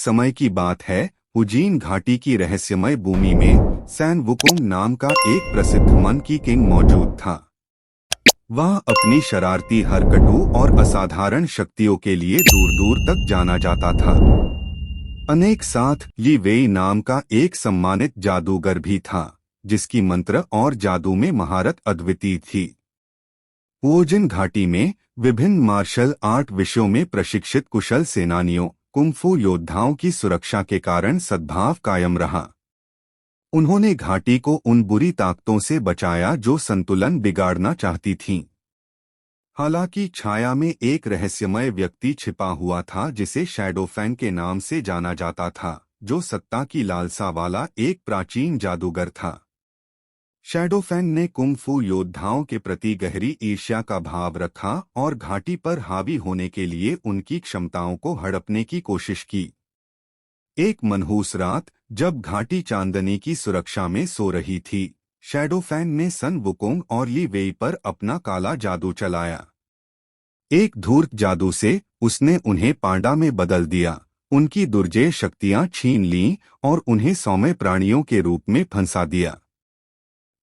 समय की बात है, उजीन घाटी की रहस्यमय भूमि में सैन वुकोंग नाम का एक प्रसिद्ध मंकी किंग मौजूद था। वह अपनी शरारती हरकतों और असाधारण शक्तियों के लिए दूर दूर तक जाना जाता था। अनेक साथ ली वेई नाम का एक सम्मानित जादूगर भी था, जिसकी मंत्र और जादू में महारत अद्वितीय थी। वुओजिन घाटी में विभिन्न मार्शल आर्ट विषयों में प्रशिक्षित कुशल सेनानियों, कुंग-फू योद्धाओं की सुरक्षा के कारण सद्भाव कायम रहा। उन्होंने घाटी को उन बुरी ताकतों से बचाया जो संतुलन बिगाड़ना चाहती थीं। हालांकि छाया में एक रहस्यमय व्यक्ति छिपा हुआ था जिसे शैडोफैंग के नाम से जाना जाता था, जो सत्ता की लालसा वाला एक प्राचीन जादूगर था। शैडोफैंग ने कुंग-फू योद्धाओं के प्रति गहरी ईर्ष्या का भाव रखा और घाटी पर हावी होने के लिए उनकी क्षमताओं को हड़पने की कोशिश की। एक मनहूस रात, जब घाटी चांदनी की सुरक्षा में सो रही थी, शैडोफैंग ने सन वुकोंग और ली वेई पर अपना काला जादू चलाया। एक धूर्त जादू से उसने उन्हें पांडा में बदल दिया, उनकी दुर्जय शक्तियां छीन लीं और उन्हें सौम्य प्राणियों के रूप में फंसा दिया।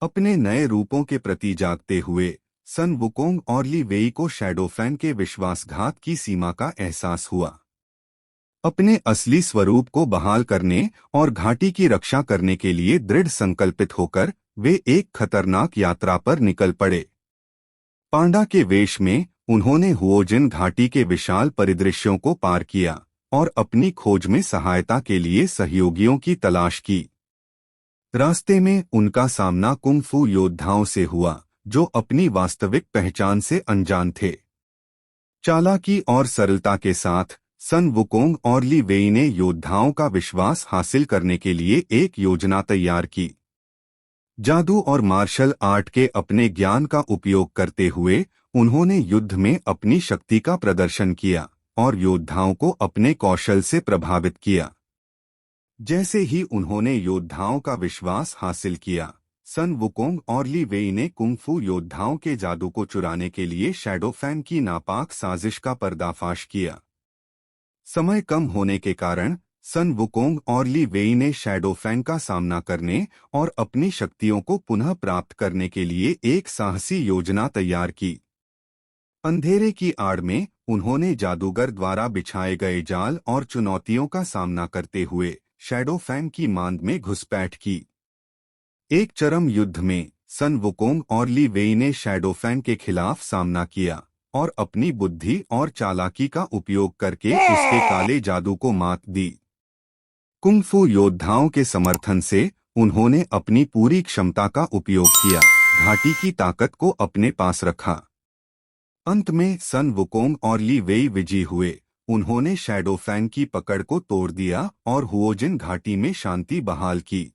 अपने नए रूपों के प्रति जागते हुए सन वुकोंग और ली वेई को शैडोफैंग के विश्वासघात की सीमा का एहसास हुआ। अपने असली स्वरूप को बहाल करने और घाटी की रक्षा करने के लिए दृढ़ संकल्पित होकर वे एक खतरनाक यात्रा पर निकल पड़े। पांडा के वेश में उन्होंने हुओजिन घाटी के विशाल परिदृश्यों को पार किया और अपनी खोज में सहायता के लिए सहयोगियों की तलाश की। रास्ते में उनका सामना कुंग-फू योद्धाओं से हुआ, जो अपनी वास्तविक पहचान से अनजान थे। चालाकी और सरलता के साथ सन वुकोंग और ली वेई ने योद्धाओं का विश्वास हासिल करने के लिए एक योजना तैयार की। जादू और मार्शल आर्ट के अपने ज्ञान का उपयोग करते हुए उन्होंने युद्ध में अपनी शक्ति का प्रदर्शन किया और योद्धाओं को अपने कौशल से प्रभावित किया। जैसे ही उन्होंने योद्धाओं का विश्वास हासिल किया, सन वुकोंग और ली वेई ने कुंग-फू योद्धाओं के जादू को चुराने के लिए शैडोफैंग की नापाक साजिश का पर्दाफाश किया। समय कम होने के कारण सन वुकोंग और ली वेई ने शैडोफैंग का सामना करने और अपनी शक्तियों को पुनः प्राप्त करने के लिए एक साहसी योजना तैयार की। अंधेरे की आड़ में उन्होंने जादूगर द्वारा बिछाए गए जाल और चुनौतियों का सामना करते हुए शैडोफैंग की मांद में घुसपैठ की। एक चरम युद्ध में सन वुकोंग और ली वेई ने शैडोफैंग के खिलाफ सामना किया और अपनी बुद्धि और चालाकी का उपयोग करके उसके काले जादू को मात दी। कुंग-फू योद्धाओं के समर्थन से उन्होंने अपनी पूरी क्षमता का उपयोग किया, घाटी की ताकत को अपने पास रखा। अंत में सन वुकोंग और ली वेई विजयी हुए। उन्होंने शैडोफैंग की पकड़ को तोड़ दिया और हुओजिन घाटी में शांति बहाल की।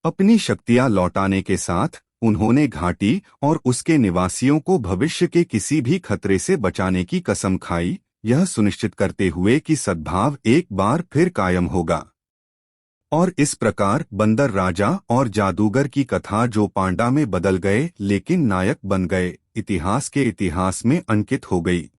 अपनी शक्तियां लौटाने के साथ उन्होंने घाटी और उसके निवासियों को भविष्य के किसी भी खतरे से बचाने की कसम खाई, यह सुनिश्चित करते हुए कि सद्भाव एक बार फिर कायम होगा। और इस प्रकार बंदर राजा और जादूगर की कथा, जो पांडा में बदल गए लेकिन नायक बन गए, इतिहास के इतिहास में अंकित हो गई।